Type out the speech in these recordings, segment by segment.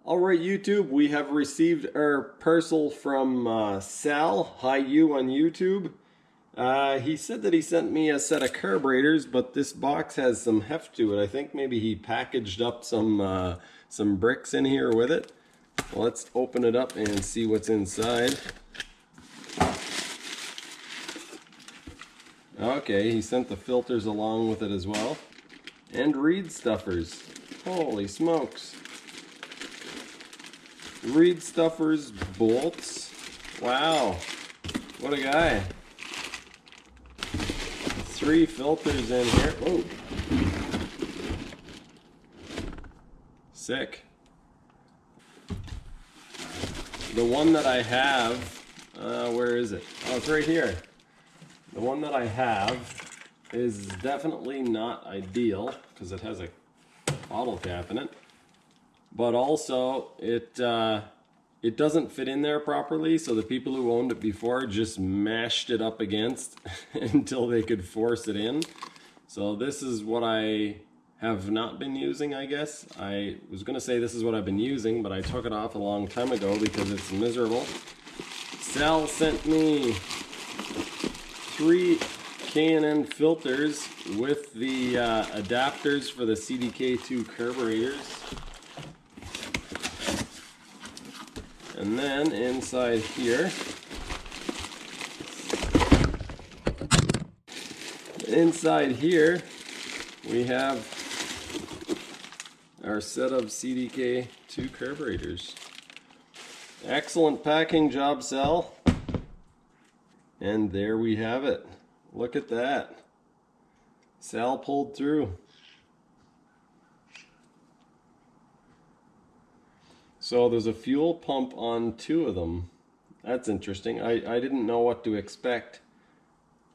Alright YouTube, we have received our parcel from Sal, hi you on YouTube. He said that he sent me a set of carburetors, but this box has some heft to it. I think maybe he packaged up some bricks in here with it. Well, let's open it up and see what's inside. Okay, he sent the filters along with it as well. And reed stuffers. Holy smokes. Reed stuffers, bolts. Wow, what a guy. 3 filters in here. Whoa. Sick. The one that I have, where is it? Oh, it's right here. The one that I have is definitely not ideal because it has a bottle cap in it. But also, it doesn't fit in there properly, so the people who owned it before just mashed it up against until they could force it in. So this is what I have not been using, I guess. I was going to say this is what I've been using, but I took it off a long time ago because it's miserable. Sal sent me 3 K&N filters with the adapters for the CDK2 carburetors. And then inside here, we have our set of CDK2 carburetors. Excellent packing job, Sal. And there we have it. Look at that. Sal pulled through. So there's a fuel pump on 2 of them. That's interesting. I didn't know what to expect.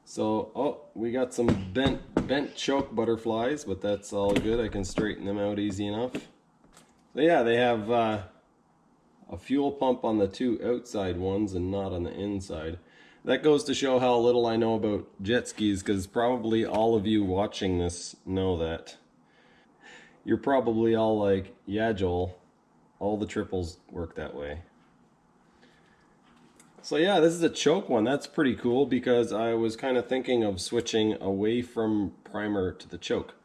So, oh, we got some bent choke butterflies, but that's all good. I can straighten them out easy enough. So yeah, they have a fuel pump on the 2 outside ones and not on the inside. That goes to show how little I know about jet skis, because probably all of you watching this know that. You're probably all like, yeah, Joel. All the triples work that way. So yeah, this is a choke one. That's pretty cool because I was kind of thinking of switching away from primer to the choke.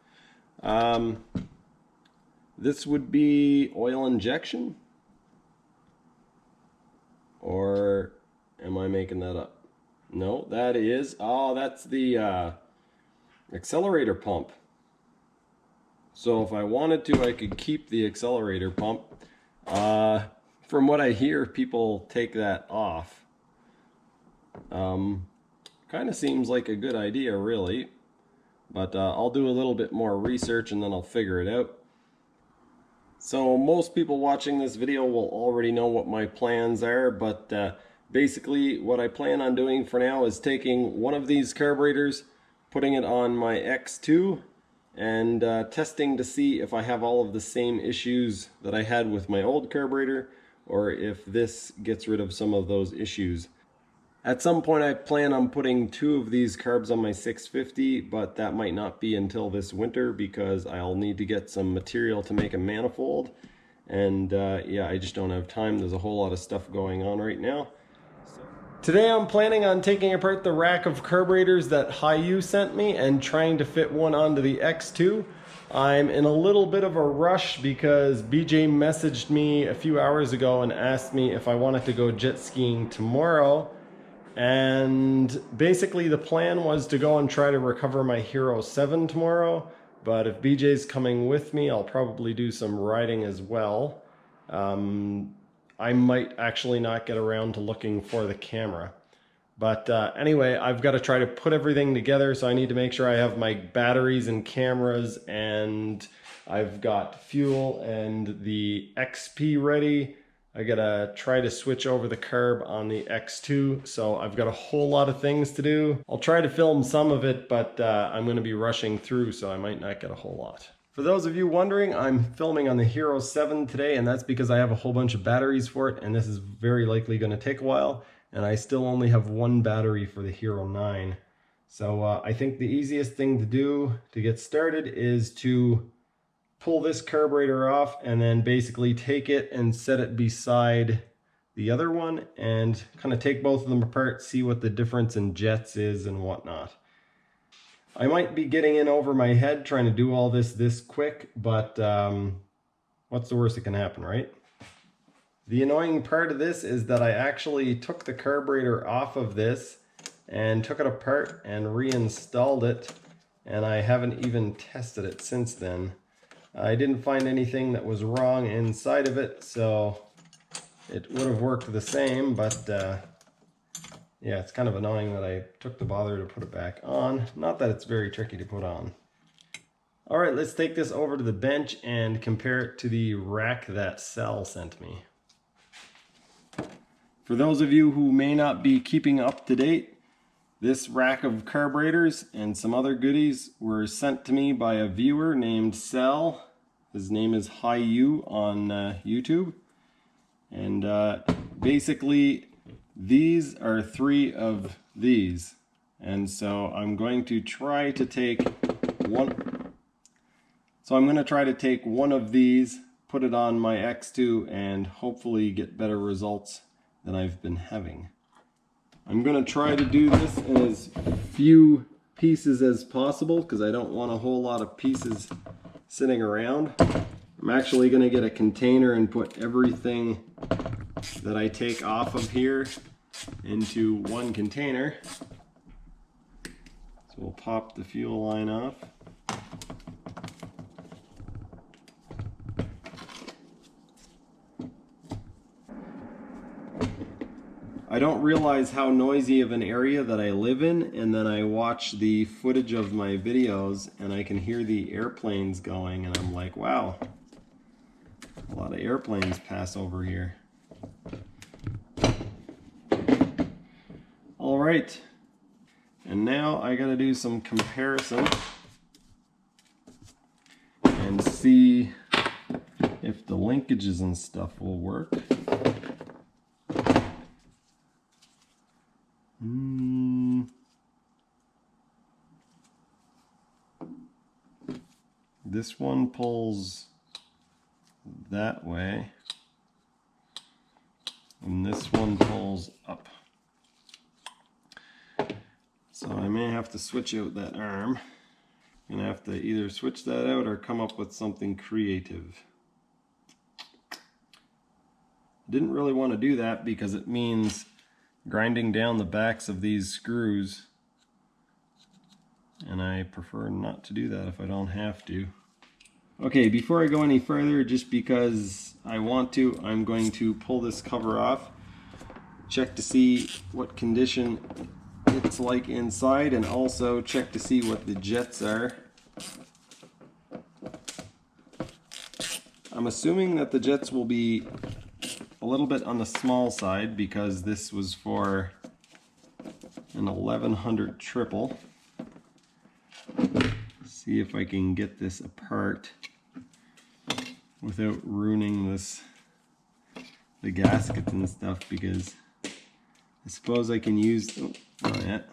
This would be oil injection? Or am I making that up? No, that is, oh, that's the accelerator pump. So if I wanted to, I could keep the accelerator pump. From what I hear, people take that off. Kind of seems like a good idea, really. But I'll do a little bit more research and then I'll figure it out. So most people watching this video will already know what my plans are, but basically what I plan on doing for now is taking one of these carburetors, putting it on my X2, and testing to see if I have all of the same issues that I had with my old carburetor, or if this gets rid of some of those issues. At some point I plan on putting 2 of these carbs on my 650, but that might not be until this winter because I'll need to get some material to make a manifold. And yeah, I just don't have time. There's a whole lot of stuff going on right now. Today I'm planning on taking apart the rack of carburetors that Hi-U sent me and trying to fit one onto the X2. I'm in a little bit of a rush because BJ messaged me a few hours ago and asked me if I wanted to go jet skiing tomorrow. And basically the plan was to go and try to recover my Hero 7 tomorrow. But if BJ's coming with me, I'll probably do some riding as well. I might actually not get around to looking for the camera. But anyway, I've got to try to put everything together, so I need to make sure I have my batteries and cameras, and I've got fuel and the XP ready. I gotta try to switch over the carb on the X2, so I've got a whole lot of things to do. I'll try to film some of it, but I'm gonna be rushing through, so I might not get a whole lot. For those of you wondering, I'm filming on the Hero 7 today, and that's because I have a whole bunch of batteries for it, and this is very likely going to take a while, and I still only have 1 battery for the Hero 9. So I think the easiest thing to do to get started is to pull this carburetor off and then basically take it and set it beside the other one and kind of take both of them apart, see what the difference in jets is and whatnot. I might be getting in over my head trying to do all this quick, but what's the worst that can happen, right? The annoying part of this is that I actually took the carburetor off of this and took it apart and reinstalled it, and I haven't even tested it since then. I didn't find anything that was wrong inside of it, so it would have worked the same, but yeah, it's kind of annoying that I took the bother to put it back on. Not that it's very tricky to put on. All right, let's take this over to the bench and compare it to the rack that Sal sent me. For those of you who may not be keeping up to date, this rack of carburetors and some other goodies were sent to me by a viewer named Sal. His name is Hi-You on YouTube. And basically, these are 3 of these. And so I'm going to try to take one. So I'm going to try to take one of these, put it on my X2, and hopefully get better results than I've been having. I'm going to try to do this in as few pieces as possible because I don't want a whole lot of pieces sitting around. I'm actually going to get a container and put everything that I take off of here into one container. So we'll pop the fuel line off. I don't realize how noisy of an area that I live in, and then I watch the footage of my videos and I can hear the airplanes going, and I'm like, wow, a lot of airplanes pass over here. All right, and now I gotta do some comparison and see if the linkages and stuff will work. This one pulls that way, and this one pulls up. So I may have to switch out that arm. I'm gonna have to either switch that out or come up with something creative. I didn't really want to do that because it means grinding down the backs of these screws, and I prefer not to do that if I don't have to. Okay, before I go any further, just because I want to, I'm going to pull this cover off, check to see what condition it's like inside, and also check to see what the jets are. I'm assuming that the jets will be a little bit on the small side because this was for an 1100 triple. See if I can get this apart without ruining the gaskets and stuff, because I suppose I can use, oh, not yet.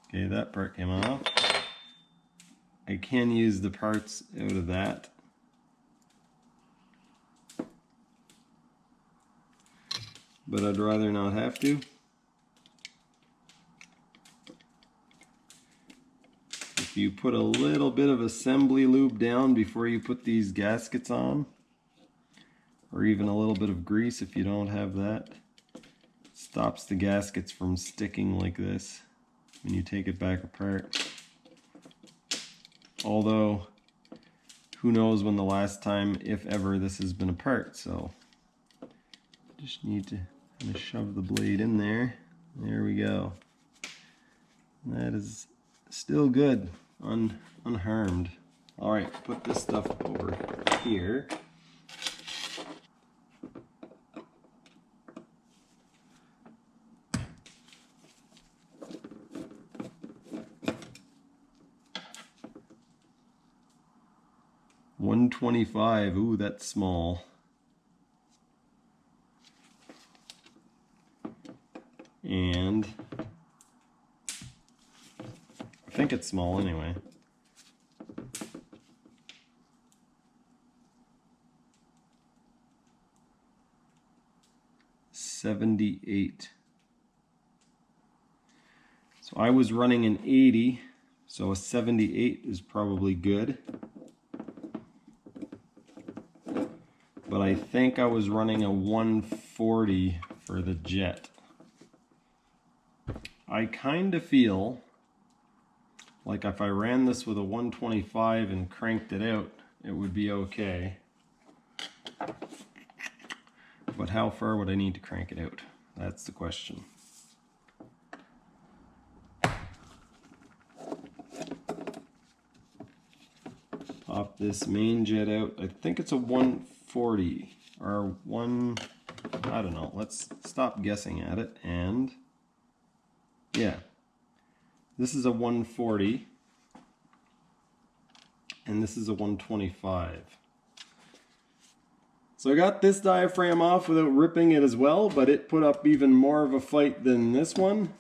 Okay, that part came off. I can use the parts out of that. But I'd rather not have to. If you put a little bit of assembly lube down before you put these gaskets on, or even a little bit of grease if you don't have that, stops the gaskets from sticking like this when you take it back apart. Although, who knows when the last time, if ever, this has been apart, so just need to kind of shove the blade in there. There we go. That is still good, unharmed. All right, put this stuff over here. $125. Ooh, that's small. And I think it's small anyway. 78. So I was running an 80, so a 78 is probably good. But I think I was running a 140 for the jet. I kind of feel like if I ran this with a 125 and cranked it out, it would be okay. But how far would I need to crank it out? That's the question. Pop this main jet out. I think it's a 140 or I don't know. Let's stop guessing at it. And yeah, this is a 140 and this is a 125. So I got this diaphragm off without ripping it as well, but it put up even more of a fight than this one.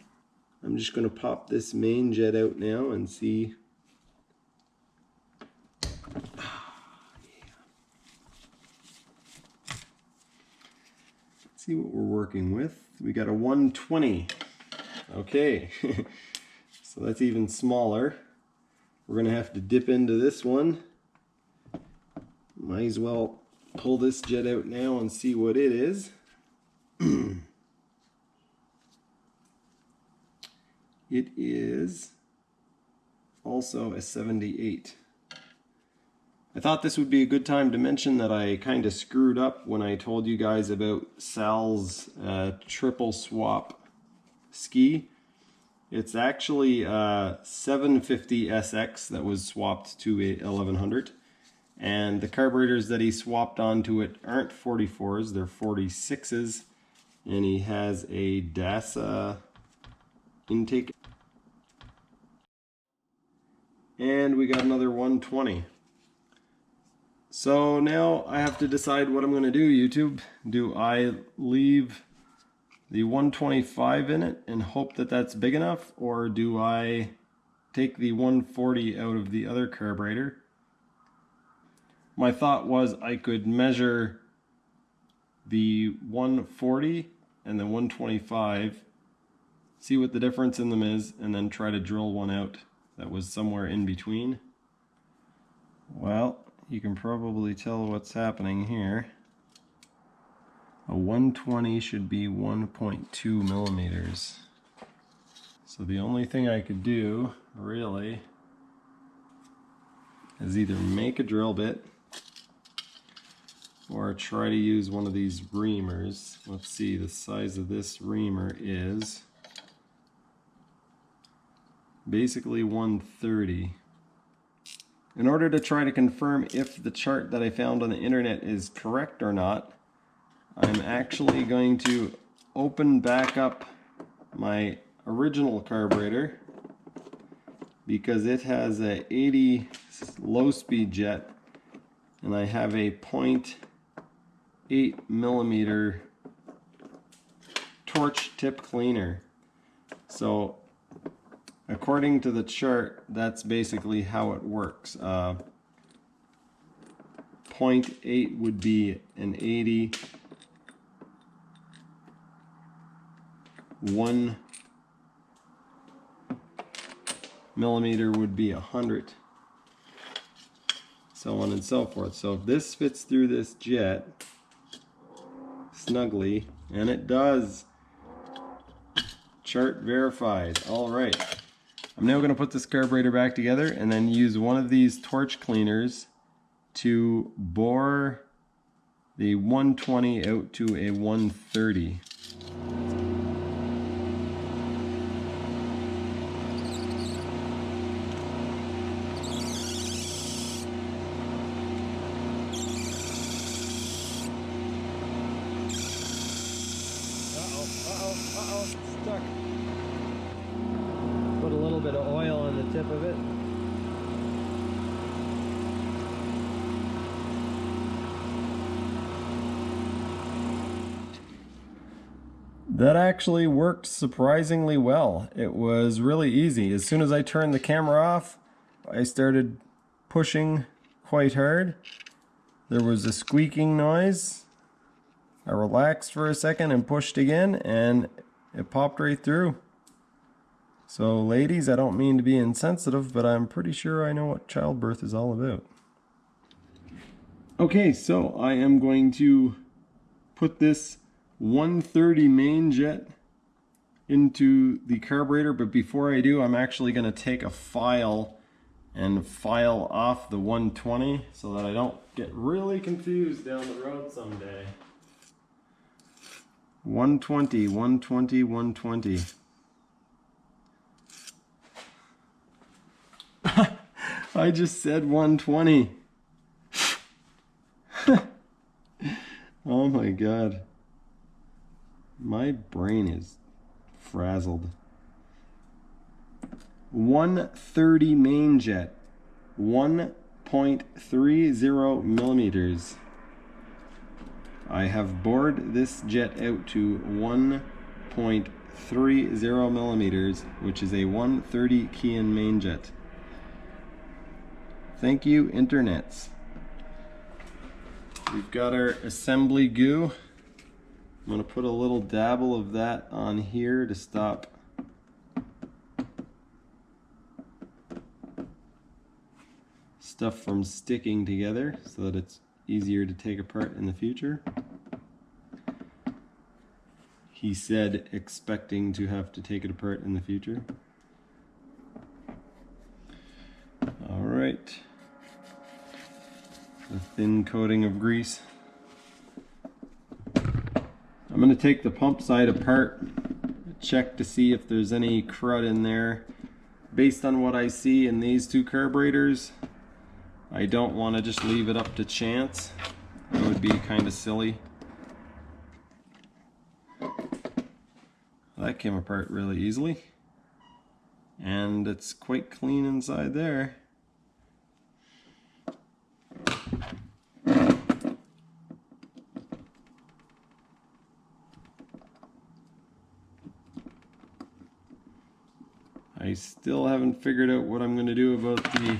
I'm just going to pop this main jet out now and see. See what we're working with. We got a 120. Okay, so that's even smaller. We're gonna have to dip into this one. Might as well pull this jet out now and see what it is. It is also a 78. I thought this would be a good time to mention that I kind of screwed up when I told you guys about Sal's triple swap ski. It's actually a 750 SX that was swapped to a 1100, and the carburetors that he swapped onto it aren't 44s, they're 46s, and he has a DASA intake. And we got another 120. So now I have to decide what I'm going to do, YouTube. Do I leave the 125 in it and hope that that's big enough, or do I take the 140 out of the other carburetor? My thought was I could measure the 140 and the 125, see what the difference in them is, and then try to drill one out that was somewhere in between. Well, you can probably tell what's happening here. A 120 should be 1.2 millimeters. So the only thing I could do, really, is either make a drill bit or try to use one of these reamers. Let's see, the size of this reamer is basically 130. In order to try to confirm if the chart that I found on the internet is correct or not, I'm actually going to open back up my original carburetor because it has a 80 low speed jet and I have a 0.8 millimeter torch tip cleaner. So according to the chart, that's basically how it works. 0.8 would be an 80, 1 millimeter would be 100, so on and so forth. So if this fits through this jet snugly, and it does, chart verified. All right. I'm now going to put this carburetor back together and then use one of these torch cleaners to bore the 120 out to a 130. Uh-oh, stuck. Put a little bit of oil on the tip of it. That actually worked surprisingly well. It was really easy. As soon as I turned the camera off, I started pushing quite hard. There was a squeaking noise. I relaxed for a second and pushed again, and it popped right through. So ladies, I don't mean to be insensitive, but I'm pretty sure I know what childbirth is all about. Okay, so I am going to put this 130 main jet into the carburetor, but before I do, I'm actually going to take a file and file off the 120 so that I don't get really confused down the road someday. 120, 120, 120. I just said 120. Oh my god. My brain is frazzled. 130 main jet, 1.30 millimeters. I have bored this jet out to 1.30 millimeters, which is a 130 Kean main jet. Thank you, internets. We've got our assembly goo. I'm going to put a little dabble of that on here to stop stuff from sticking together so that it's easier to take apart in the future. He said, expecting to have to take it apart in the future. All right. A thin coating of grease. I'm going to take the pump side apart, check to see if there's any crud in there. Based on what I see in these two carburetors, I don't want to just leave it up to chance. That would be kind of silly. That came apart really easily. And it's quite clean inside there. I still haven't figured out what I'm going to do about the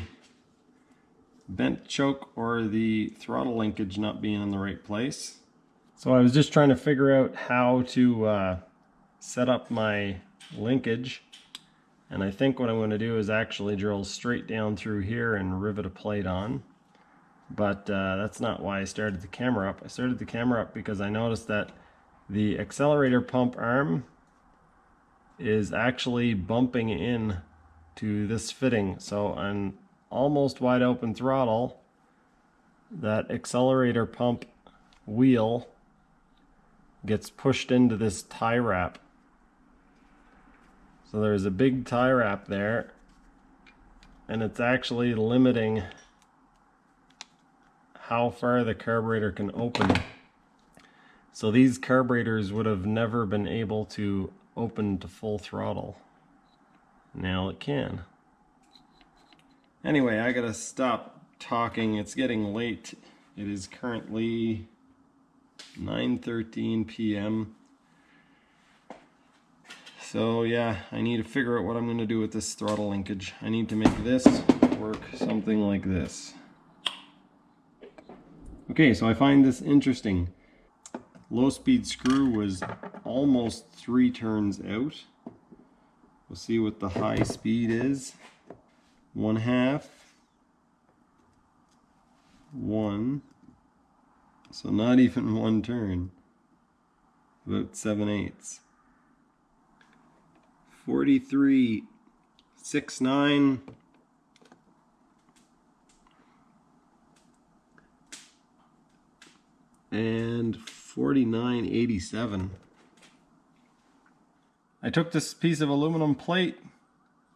bent choke or the throttle linkage not being in the right place. So I was just trying to figure out how to set up my linkage, and I think what I'm going to do is actually drill straight down through here and rivet a plate on. But that's not why I started the camera up. I started the camera up because I noticed that the accelerator pump arm is actually bumping in to this fitting. So on almost wide open throttle, that accelerator pump wheel gets pushed into this tie wrap. So there's a big tie wrap there, and it's actually limiting how far the carburetor can open. So these carburetors would have never been able to open to full throttle. Now it can. Anyway, I gotta stop talking. It's getting late. It is currently 9:13 p.m. So yeah, I need to figure out what I'm going to do with this throttle linkage. I need to make this work something like this. Okay, so I find this interesting. Low speed screw was almost 3 turns out. We'll see what the high speed is. 1/2. 1. So not even 1 turn. About 7/8. 43.69. And 49.87. I took this piece of aluminum plate,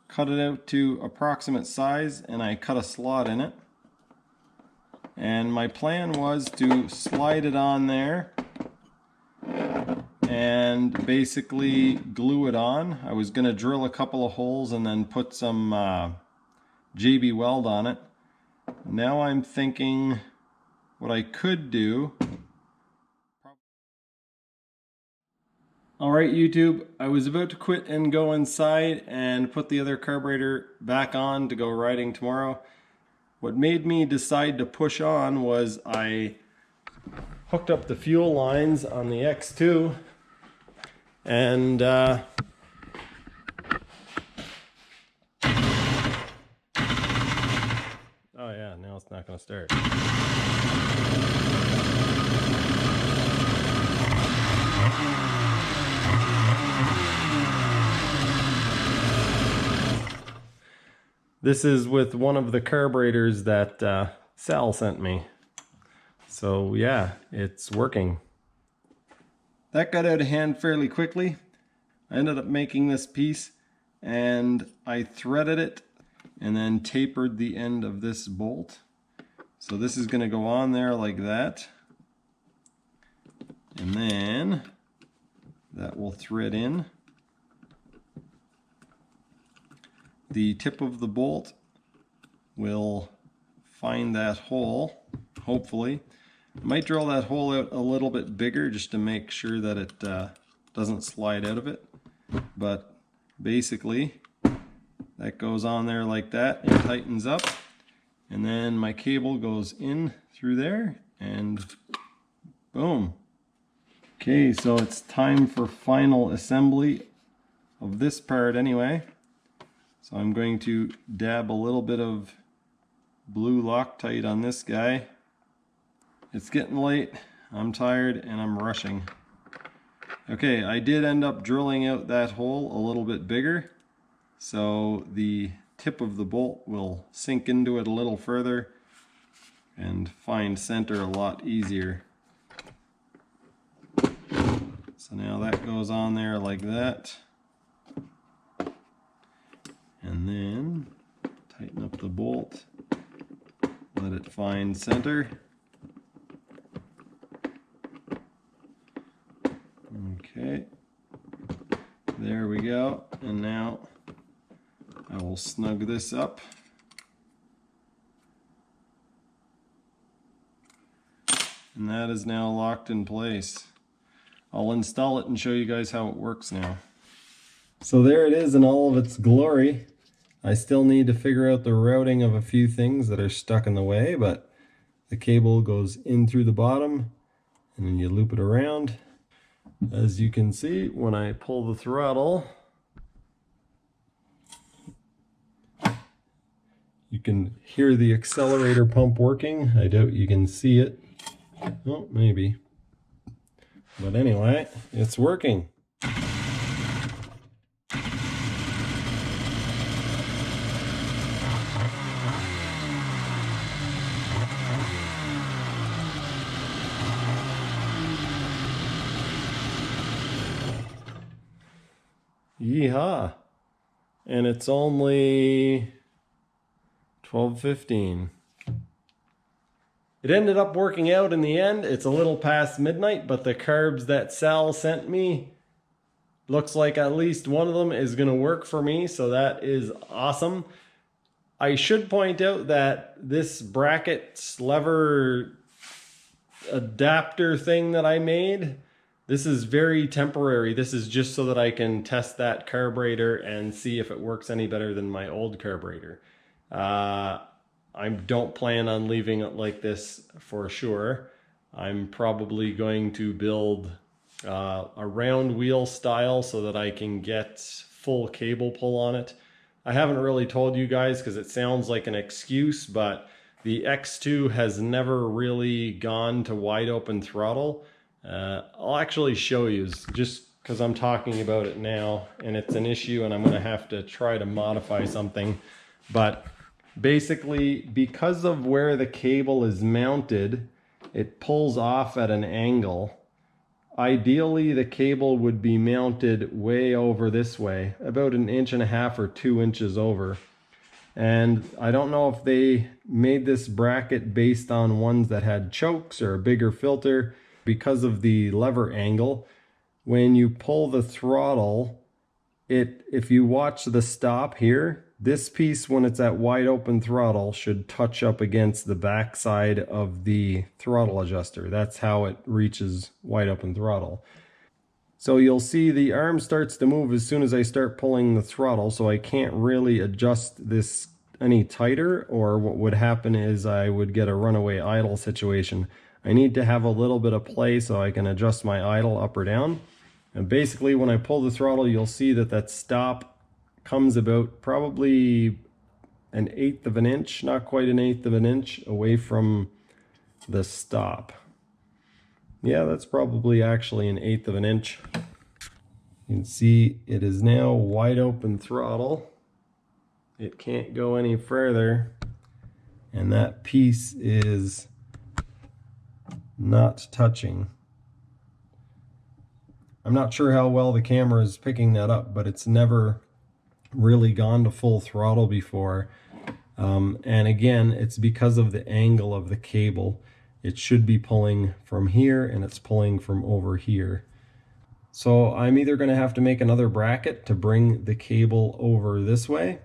cut it out to approximate size, and I cut a slot in it. And my plan was to slide it on there and basically glue it on. I was going to drill a couple of holes and then put some JB weld on it. Now I'm thinking what I could do. Alright YouTube, I was about to quit and go inside and put the other carburetor back on to go riding tomorrow. What made me decide to push on was I hooked up the fuel lines on the X2, and oh yeah, now it's not going to start. This is with one of the carburetors that Sal sent me. So yeah, it's working. That got out of hand fairly quickly. I ended up making this piece and I threaded it and then tapered the end of this bolt. So this is going to go on there like that. And then that will thread in. The tip of the bolt will find that hole, hopefully. I might drill that hole out a little bit bigger just to make sure that it doesn't slide out of it. But basically, that goes on there like that and tightens up. And then my cable goes in through there and boom. Okay, so it's time for final assembly of this part anyway. So I'm going to dab a little bit of blue Loctite on this guy. It's getting late, I'm tired, and I'm rushing. Okay, I did end up drilling out that hole a little bit bigger, so the tip of the bolt will sink into it a little further and find center a lot easier. So now that goes on there like that. And then tighten up the bolt, let it find center. Okay, there we go. And now I will snug this up. And that is now locked in place. I'll install it and show you guys how it works now. So there it is in all of its glory. I still need to figure out the routing of a few things that are stuck in the way, but the cable goes in through the bottom and then you loop it around. As you can see, when I pull the throttle, you can hear the accelerator pump working. I doubt you can see it. Oh, maybe. But anyway, it's working. Yeehaw! And it's only 12:15. It ended up working out in the end. It's a little past midnight, but the carbs that Sal sent me, looks like at least one of them is going to work for me, so that is awesome. I should point out that this bracket lever adapter thing that I made, this is very temporary. This is just so that I can test that carburetor and see if it works any better than my old carburetor. I don't plan on leaving it like this for sure. I'm probably going to build a round wheel style so that I can get full cable pull on it. I haven't really told you guys because it sounds like an excuse, but the X2 has never really gone to wide open throttle. I'll actually show you just because I'm talking about it now and it's an issue and I'm going to have to try to modify something. But basically, because of where the cable is mounted, it pulls off at an angle. Ideally, the cable would be mounted way over this way, about 1.5 inches or 2 inches over. And I don't know if they made this bracket based on ones that had chokes or a bigger filter. Because of the lever angle, when you pull the throttle, if you watch the stop here, this piece, when it's at wide open throttle, should touch up against the back side of the throttle adjuster. That's how it reaches wide open throttle. So you'll see the arm starts to move as soon as I start pulling the throttle, so I can't really adjust this any tighter, or what would happen is I would get a runaway idle situation. I need to have a little bit of play so I can adjust my idle up or down. And basically when I pull the throttle, you'll see that that stop comes about probably 1/8 of an inch, not quite 1/8 of an inch away from the stop. Yeah, that's probably actually 1/8 of an inch. You can see it is now wide open throttle. It can't go any further. And that piece is not touching. I'm not sure how well the camera is picking that up, but it's never really gone to full throttle before. And again, it's because of the angle of the cable. It should be pulling from here and it's pulling from over here. So I'm either going to have to make another bracket to bring the cable over this way,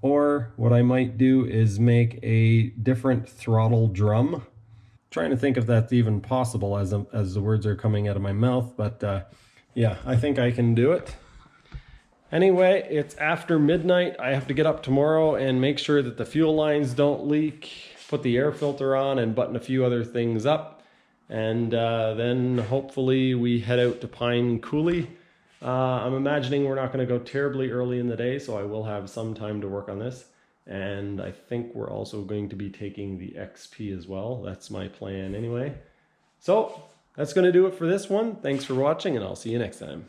or what I might do is make a different throttle drum. Trying to think if that's even possible as the words are coming out of my mouth, but yeah, I think I can do it. Anyway, it's after midnight. I have to get up tomorrow and make sure that the fuel lines don't leak, put the air filter on, and button a few other things up. And then hopefully we head out to Pine Coulee. I'm imagining we're not going to go terribly early in the day, so I will have some time to work on this. And I think we're also going to be taking the XP as well. That's my plan anyway. So that's going to do it for this one. Thanks for watching, and I'll see you next time.